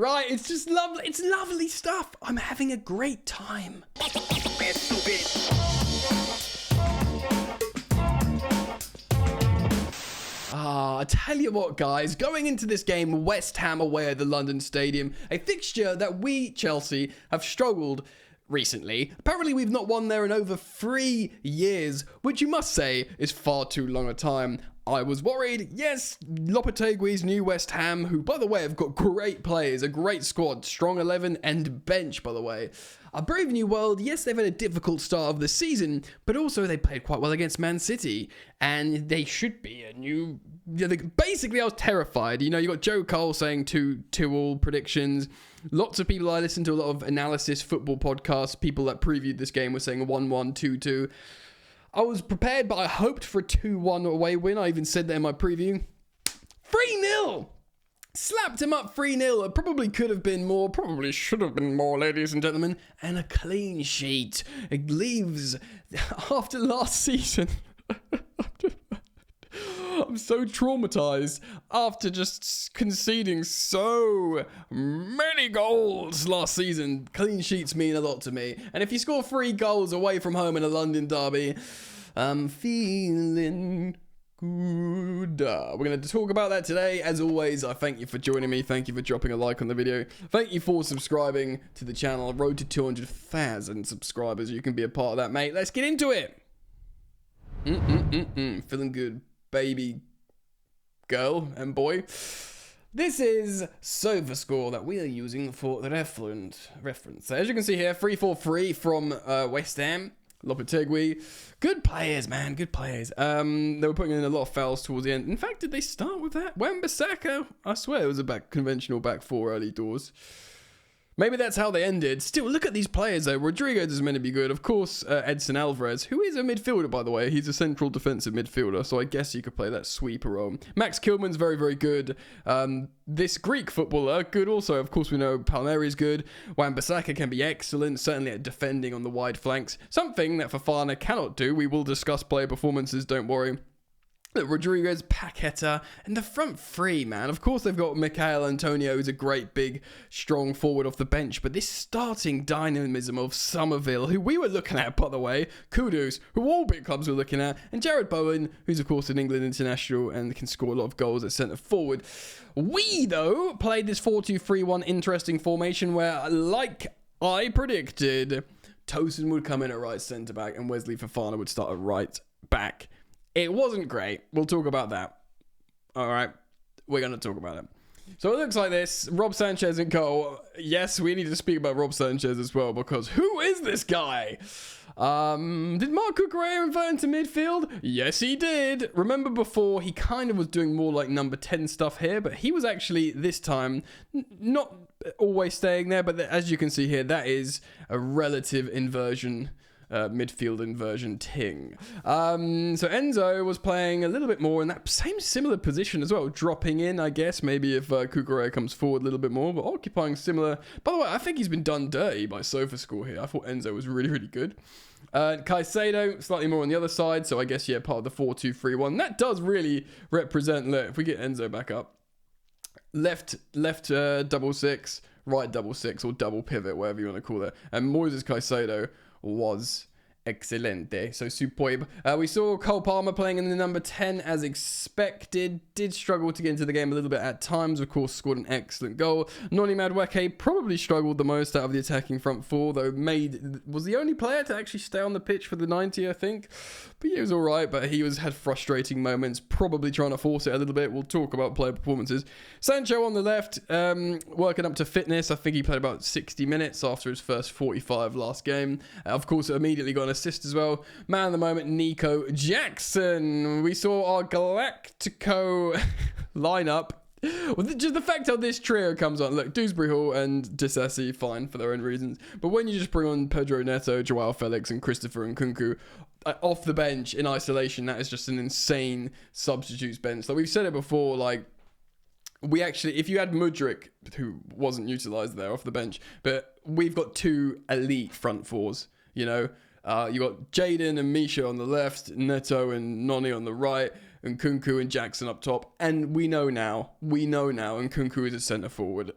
right? It's just lovely. It's lovely stuff. I'm having a great time. I tell you what, guys, going into this game, West Ham away at the London Stadium, a fixture that we, Chelsea, have struggled recently. Apparently, we've not won there in over 3 years, which you must say is far too long a time. I was worried. Yes, Lopetegui's new West Ham, who, by the way, have got great players, a great squad, strong 11 and bench, by the way. A brave new world. Yes, they've had a difficult start of the season, but also they played quite well against Man City, and they should be a new... Basically, I was terrified. You know, you got Joe Cole saying 2-2 predictions. Lots of people, I listen to a lot of analysis football podcasts. People that previewed this game were saying 1-1, 2-2. I was prepared, but I hoped for a 2-1 away win. I even said that in my preview. 3-0! Slapped him up 3-0. It probably could have been more. Probably should have been more, ladies and gentlemen. And a clean sheet. It leaves after last season. I'm so traumatized after just conceding so many goals last season. Clean sheets mean a lot to me. And if you score 3 goals away from home in a London derby, I'm feeling good. We're going to talk about that today. As always, I thank you for joining me. Thank you for dropping a like on the video. Thank you for subscribing to the channel. Road to 200,000 subscribers. You can be a part of that, mate. Let's get into it. Feeling good, baby girl and boy. This is SofaScore that we are using for the reference. As you can see here, 3-4-3 from West Ham. Lopetegui. Good players, man. Good players. They were putting in a lot of fouls towards the end. In fact, did they start with that? Wan-Bissaka? I swear it was a conventional back four early doors. Maybe that's how they ended. Still, look at these players, though. Rodriguez is meant to be good. Of course, Edson Alvarez, who is a midfielder, by the way. He's a central defensive midfielder, so I guess you could play that sweeper role. Max Kilman's very, very good. This Greek footballer, good also. Of course, we know Palmieri's good. Wan-Bissaka can be excellent, certainly at defending on the wide flanks. Something that Fofana cannot do. We will discuss player performances, don't worry. Look, Rodriguez, Paqueta, and the front three, man. Of course, they've got Michail Antonio, who's a great, big, strong forward off the bench. But this starting dynamism of Somerville, who we were looking at, by the way, Kudus, who all big clubs were looking at, and Jared Bowen, who's, of course, an England international and can score a lot of goals at centre forward. We, though, played this 4-2-3-1 interesting formation where, like I predicted, Tosin would come in at right centre back and Wesley Fofana would start at right back. It wasn't great. We'll talk about that. All right. We're going to talk about it. So it looks like this. Rob Sanchez in goal. Yes, we need to speak about Rob Sanchez as well, because who is this guy? Did Marc Cucurella invert into midfield? Yes, he did. Remember before, he kind of was doing more like number 10 stuff here, but he was actually this time not always staying there. But as you can see here, that is a relative inversion. Midfield inversion ting. So Enzo was playing a little bit more in that same similar position as well, dropping in, I guess, maybe if Cucurella comes forward a little bit more, but occupying similar. By the way, I think he's been done dirty by SofaScore here. I thought Enzo was really, really good. Caicedo, slightly more on the other side, so I guess, yeah, part of the 4-2-3-1. That does really represent, look, if we get Enzo back up, left double six, right double six, or double pivot, whatever you want to call it, and Moises Caicedo was excelente, so superb. We saw Cole Palmer playing in the number 10 as expected. Did struggle to get into the game a little bit at times. Of course, scored an excellent goal. Noni Madueke probably struggled the most out of the attacking front four, though was the only player to actually stay on the pitch for the 90, I think. But he was all right, but he had frustrating moments, probably trying to force it a little bit. We'll talk about player performances. Sancho on the left, working up to fitness. I think he played about 60 minutes after his first 45 last game. Of course, immediately got an assist as well. Man of the moment, Nico Jackson. We saw our Galactico lineup. Just the fact how this trio comes on. Look, Dewsbury Hall and Disasi, fine for their own reasons. But when you just bring on Pedro Neto, Joao Felix, and Christopher Nkunku off the bench in isolation, that is just an insane substitutes bench. Like we've said it before, like we actually, if you had Mudryk, who wasn't utilised there off the bench, but we've got two elite front fours, you know. You got Jaden and Misha on the left, Neto and Noni on the right, and Nkunku and Jackson up top. And we know now, Nkunku is a centre forward.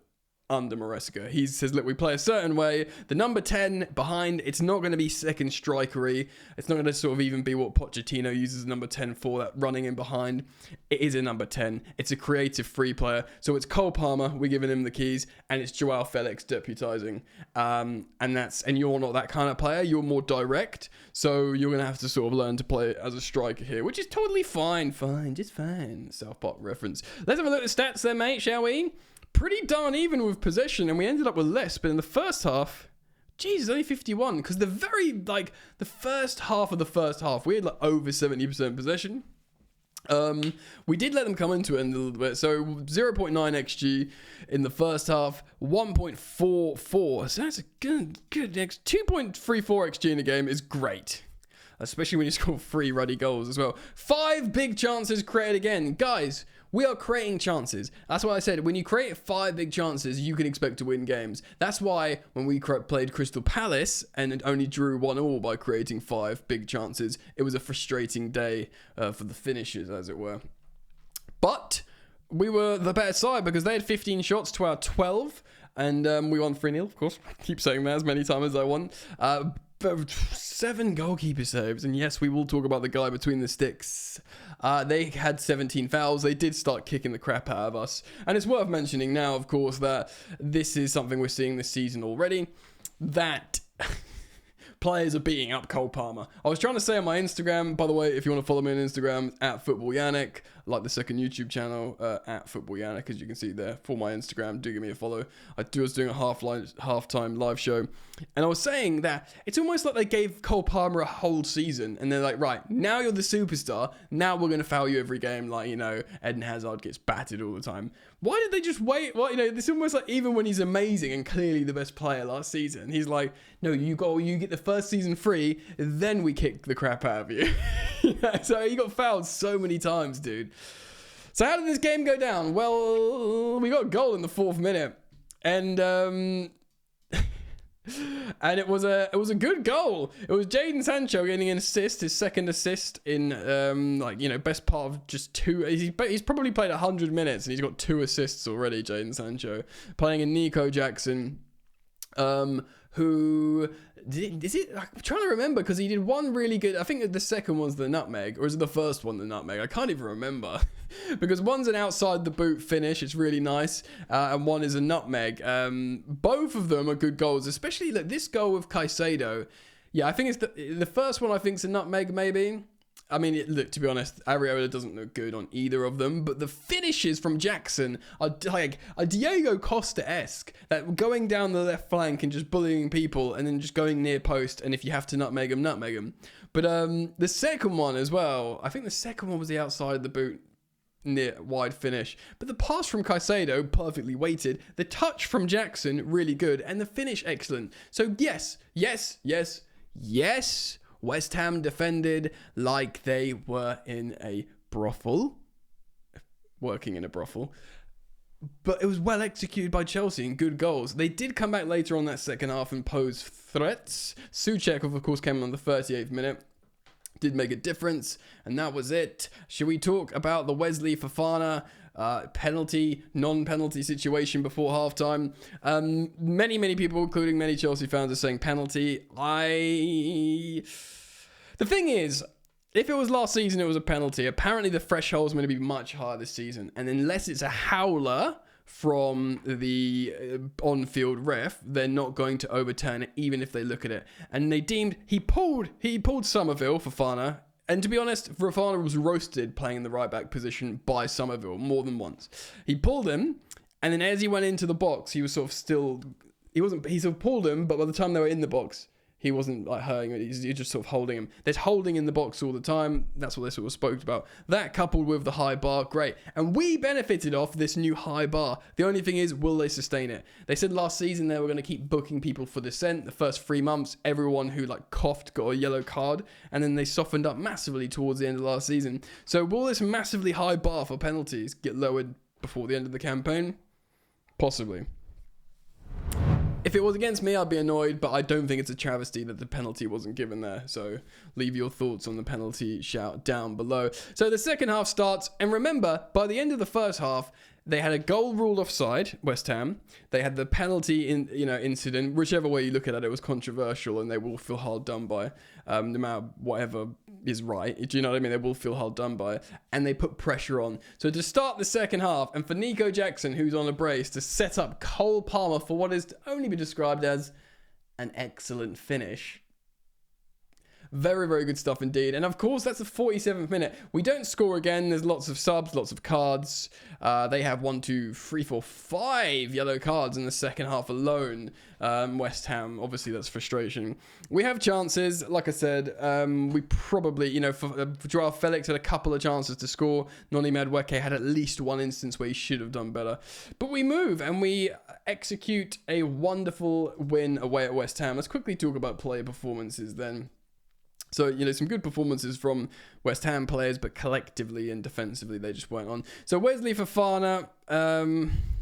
under Maresca. He says, look, we play a certain way. The number 10 behind, it's not going to be second strikery. It's not going to sort of even be what Pochettino uses number 10 for, that running in behind. It is a number 10. It's a creative free player. So it's Cole Palmer, we're giving him the keys, and it's Joao Felix deputizing. And you're not that kind of player. You're more direct. So you're going to have to sort of learn to play as a striker here, which is totally fine. Just fine. South Park reference. Let's have a look at the stats there, mate, shall we? Pretty darn even with possession, and we ended up with less, but in the first half, geez, only 51, because the first half of the first half, we had like over 70% possession. We did let them come into it a little bit, so 0.9 XG in the first half, 1.44, so that's a good 2.34 XG in a game is great. Especially when you score 3 ruddy goals as well. 5 big chances created again. Guys, we are creating chances. That's why I said, when you create 5 big chances, you can expect to win games. That's why when we played Crystal Palace and only drew 1-1 by creating 5 big chances, it was a frustrating day for the finishers, as it were. But we were the better side because they had 15 shots to our 12. And we won 3-0, of course. I keep saying that as many times as I want. 7 goalkeeper saves, and yes, we will talk about the guy between the sticks. They had 17 fouls. They did start kicking the crap out of us, and it's worth mentioning now, of course, that this is something we're seeing this season already, that players are beating up Cole Palmer. I was trying to say on my Instagram, by the way, if you want to follow me on Instagram, at Football Yannick, like the second YouTube channel, at Football Yannick, as you can see there, for my Instagram, do give me a follow. I was doing a halftime live show, and I was saying that it's almost like they gave Cole Palmer a whole season, and they're like, right, now you're the superstar, now we're going to foul you every game, like, you know, Eden Hazard gets battered all the time. Why did they just wait? Well, you know, it's almost like even when he's amazing and clearly the best player last season, he's like, no, you get the first season free, then we kick the crap out of you. So he got fouled so many times, dude. So how did this game go down? Well, we got a goal in the 4th minute, and and it was a good goal. It was Jadon Sancho getting an assist, his second assist in best part of just 2. He's probably played 100 minutes and he's got 2 assists already. Jadon Sancho playing in Nico Jackson, who. I'm trying to remember because he did one really good. I think the second one's the nutmeg, or is it the first one the nutmeg? I can't even remember because one's an outside the boot finish. It's really nice, and one is a nutmeg. Both of them are good goals, especially this goal with Caicedo. Yeah, I think it's the first one. I think is a nutmeg, maybe. I mean, look, to be honest, Areola doesn't look good on either of them, but the finishes from Jackson are like a Diego Costa-esque, that going down the left flank and just bullying people and then just going near post, and if you have to nutmeg them, nutmeg them. But the second one as well, I think the second one was the outside the boot near wide finish, but the pass from Caicedo, perfectly weighted, the touch from Jackson, really good, and the finish, excellent. So yes, West Ham defended like they were in a brothel, working in a brothel, but it was well executed by Chelsea and good goals. They did come back later on that second half and pose threats. Souček, of course, came on the 38th minute, did make a difference, and that was it. Should we talk about the Wesley Fofana penalty, non-penalty situation before halftime? Many people, including many Chelsea fans, are saying penalty. The thing is, if it was last season, it was a penalty. Apparently, the threshold is going to be much higher this season, and unless it's a howler from the on-field ref, they're not going to overturn it, even if they look at it. And they deemed he pulled Somerville, Fofana. And to be honest, Fofana was roasted playing in the right-back position by Somerville more than once. He pulled him, and then as he went into the box, he sort of pulled him, but by the time they were in the box, he wasn't like hurting it. He's just sort of holding him. There's holding in the box all the time. That's what they sort of spoke about. That coupled with the high bar, great. And we benefited off this new high bar. The only thing is, will they sustain it? They said last season they were going to keep booking people for dissent. The first 3 months, everyone who coughed got a yellow card. And then they softened up massively towards the end of last season. So will this massively high bar for penalties get lowered before the end of the campaign? Possibly. If it was against me, I'd be annoyed, but I don't think it's a travesty that the penalty wasn't given there. So leave your thoughts on the penalty shout down below. So the second half starts, and remember, by the end of the first half, They had a goal ruled offside, West Ham. They had the penalty incident. Whichever way you look at it, it was controversial, and they will feel hard done by. No matter whatever is right, do you know what I mean? They will feel hard done by, and they put pressure on. So to start the second half, and for Nico Jackson, who's on a brace, to set up Cole Palmer for what is to only be described as an excellent finish. Very, very good stuff indeed. And of course, that's the 47th minute. We don't score again. There's lots of subs, lots of cards. They have 1, 2, 3, 4, 5 yellow cards in the second half alone. West Ham, obviously that's frustration. We have chances. Like I said, we probably, Joao Felix had a couple of chances to score. Noni Madueke had at least one instance where he should have done better. But we move and we execute a wonderful win away at West Ham. Let's quickly talk about player performances then. So, some good performances from West Ham players, but collectively and defensively, they just weren't on. So, Wesley Fofana,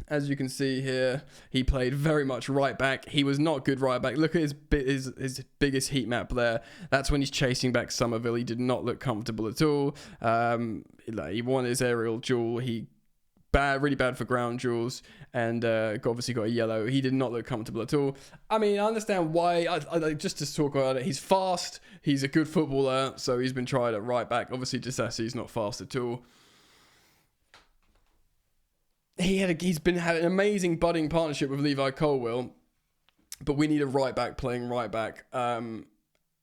as you can see here, he played very much right back. He was not good right back. Look at his biggest heat map there. That's when he's chasing back Somerville. He did not look comfortable at all. He won his aerial duel. Really bad for ground duels, and obviously got a yellow. He did not look comfortable at all. I mean, I understand why. I just to talk about it, he's fast. He's a good footballer, so he's been tried at right back. Obviously, Disasi's not fast at all. He's been had an amazing budding partnership with Levi Colwill, but we need a right back playing right back.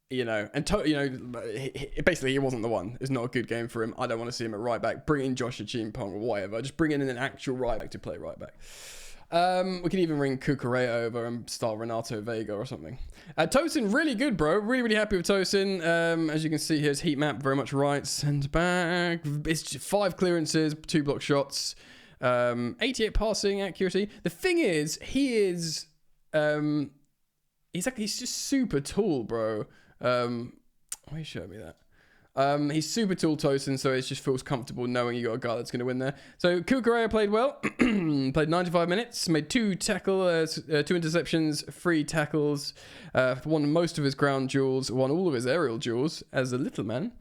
Basically he wasn't the one. It's not a good game for him. I don't want to see him at right back. Bring in Joshua Chimpong or whatever. Just bring in an actual right back to play right back. We can even ring Cucurella over and start Renato Vega or something. Tosin, really good, bro. Really, really happy with Tosin. As you can see, his heat map very much right. Centre back. It's 5 clearances, 2 block shots, 88 passing accuracy. The thing is, he's just super tall, bro. Why you showing me that? He's super tall, Tosin, so it just feels comfortable knowing you got a guy that's going to win there. So Cucurella played well, played 95 minutes, made 2 interceptions, 3 tackles, won most of his ground duels, won all of his aerial duels as a little man.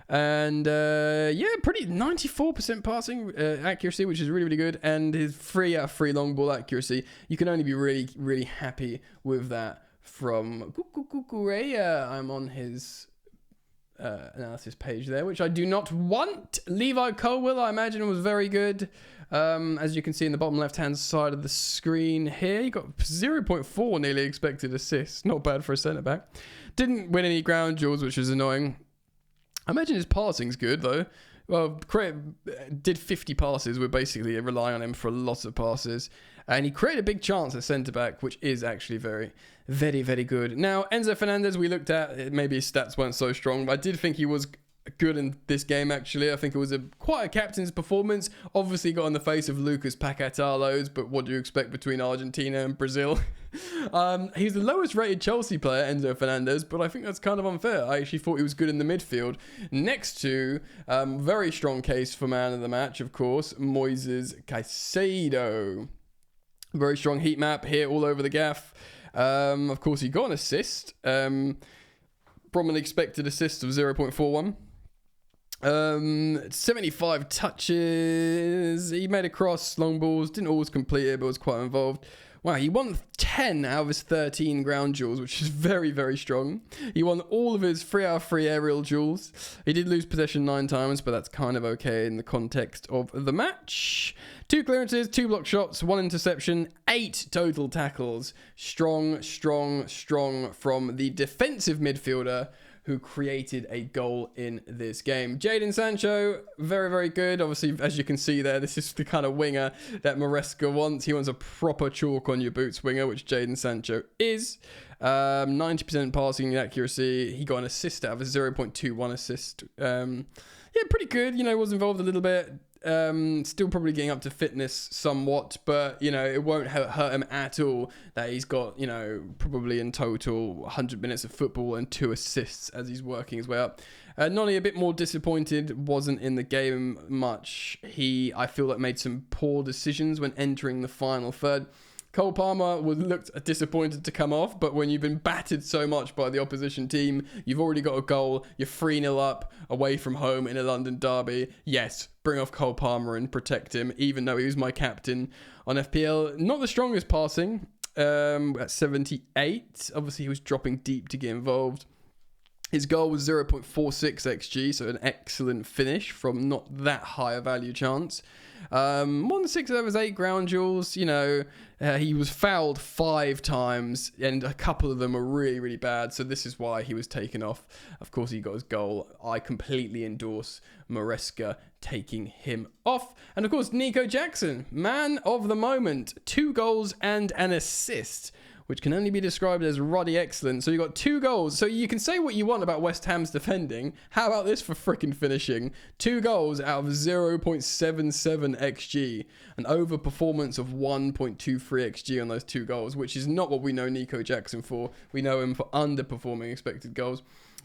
And pretty 94% passing accuracy, which is really, really good. And his 3 out of 3 long ball accuracy. You can only be really, really happy with that from Cucurella. I'm on his analysis page there, which I do not want. Levi Colwill, I imagine, was very good. As you can see in the bottom left-hand side of the screen here, he got 0.4 nearly expected assists. Not bad for a centre-back. Didn't win any ground duels, which is annoying. I imagine his passing's good, though. Well, did 50 passes. We're basically relying on him for lots of passes. And he created a big chance at centre-back, which is actually very, very, very good. Now, Enzo Fernandez, we looked at, maybe his stats weren't so strong, but I did think he was good in this game, actually. I think it was quite a captain's performance. Obviously got in the face of Lucas Paquetalos, but what do you expect between Argentina and Brazil? He's the lowest rated Chelsea player, Enzo Fernandez, but I think that's kind of unfair. I actually thought he was good in the midfield. Next to, very strong case for man of the match, of course, Moises Caicedo. Very strong heat map here all over the gaff. Of course, he got an assist. From an expected assist of 0.41. 75 touches. He made a cross, long balls. Didn't always complete it, but was quite involved. Wow, he won 10 out of his 13 ground duels, which is very, very strong. He won all of his 3 out of 3 aerial duels. He did lose possession 9 times, but that's kind of okay in the context of the match. 2 clearances, 2 block shots, 1 interception, 8 total tackles. Strong, strong, strong from the defensive midfielder who created a goal in this game. Jadon Sancho, very, very good. Obviously, as you can see there, this is the kind of winger that Maresca wants. He wants a proper chalk on your boots winger, which Jadon Sancho is. 90% passing accuracy. He got an assist out of a 0.21 assist. Pretty good. Was involved a little bit. Still probably getting up to fitness somewhat, but it won't hurt him at all that he's got probably in total 100 minutes of football and 2 assists as he's working his way up. Noni a bit more disappointed, wasn't in the game much. I feel like made some poor decisions when entering the final third. Cole Palmer looked disappointed to come off, but when you've been battered so much by the opposition team, you've already got a goal, you're 3-0 up away from home in a London derby. Yes, bring off Cole Palmer and protect him, even though he was my captain on FPL. Not the strongest passing at 78. Obviously, he was dropping deep to get involved. His goal was 0.46 XG, so an excellent finish from not that high a value chance. 1 6 out of his 8 ground duels, you know, he was fouled 5 times, and a couple of them were really, really bad, so this is why he was taken off. Of course, he got his goal. I completely endorse Maresca taking him off. And of course, Nico Jackson, man of the moment, 2 goals and an assist, which can only be described as ruddy excellent. So you got 2 goals. So you can say what you want about West Ham's defending. How about this for freaking finishing? 2 goals out of 0.77 XG. An overperformance of 1.23 XG on those 2 goals, which is not what we know Nico Jackson for. We know him for underperforming expected goals.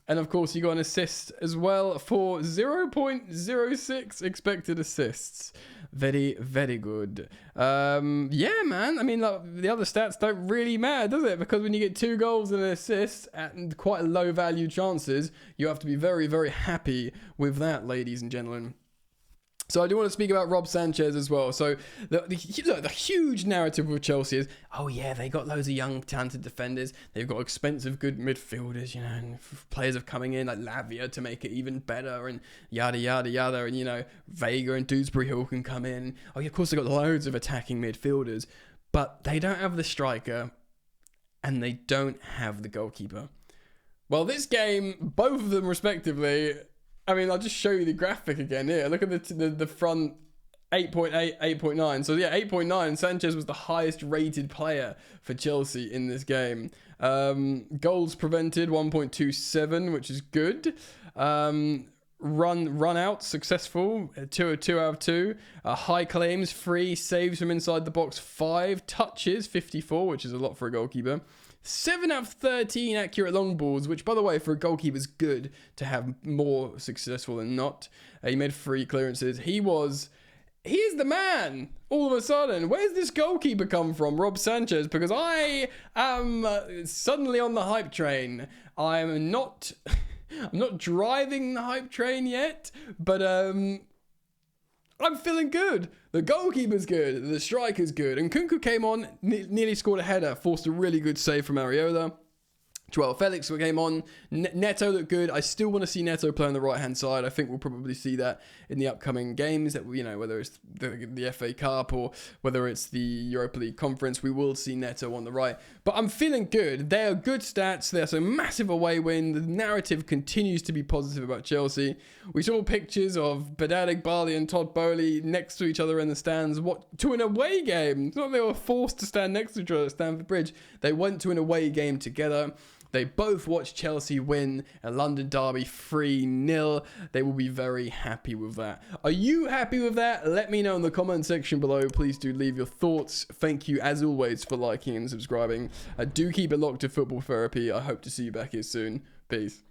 And of course, you got an assist as well for 0.06 expected assists. Very, very good. Yeah, man. I mean, like, the other stats don't really matter, does it? Because when you get 2 goals and an assist at quite low value chances, you have to be very, very happy with that, ladies and gentlemen. So I do want to speak about Rob Sanchez as well. So the huge narrative with Chelsea is, oh yeah, they got loads of young, talented defenders. They've got expensive, good midfielders, you know, and players are coming in like Lavia to make it even better, and yada, yada, yada. And, you know, Vega and Dewsbury Hill can come in. Oh yeah, of course, they've got loads of attacking midfielders, but they don't have the striker and they don't have the goalkeeper. Well, this game, both of them respectively, I mean, I'll just show you the graphic again here. Look at the front 8.8, 8.9. So yeah, 8.9. Sanchez was the highest rated player for Chelsea in this game. Goals prevented 1.27, which is good. Run out successful, 2 out of 2. High claims 3, saves from inside the box 5, touches 54, which is a lot for a goalkeeper. 7 out of 13 accurate long balls, which, by the way, for a goalkeeper is good to have more successful than not. He made 3 clearances. He's the man. All of a sudden, where's this goalkeeper come from, Rob Sanchez? Because I am suddenly on the hype train. I'm not driving the hype train yet, but I'm feeling good. The goalkeeper's good. The striker's good. And Kunku came on, nearly scored a header, forced a really good save from Areola. Joao Felix came on. Neto looked good. I still want to see Neto play on the right-hand side. I think we'll probably see that in the upcoming games. That, you know, whether it's the FA Cup or whether it's the Europa League Conference, we will see Neto on the right. But I'm feeling good. They are good stats. There's a massive away win. The narrative continues to be positive about Chelsea. We saw pictures of Badad Igbali and Todd Boehly next to each other in the stands. To an away game. It's not they were forced to stand next to each other at Stamford Bridge. They went to an away game together. They both watched Chelsea win a London derby 3-0. They will be very happy with that. Are you happy with that? Let me know in the comment section below. Please do leave your thoughts. Thank you, as always, for liking and subscribing. Do keep it locked to Football Therapy. I hope to see you back here soon. Peace.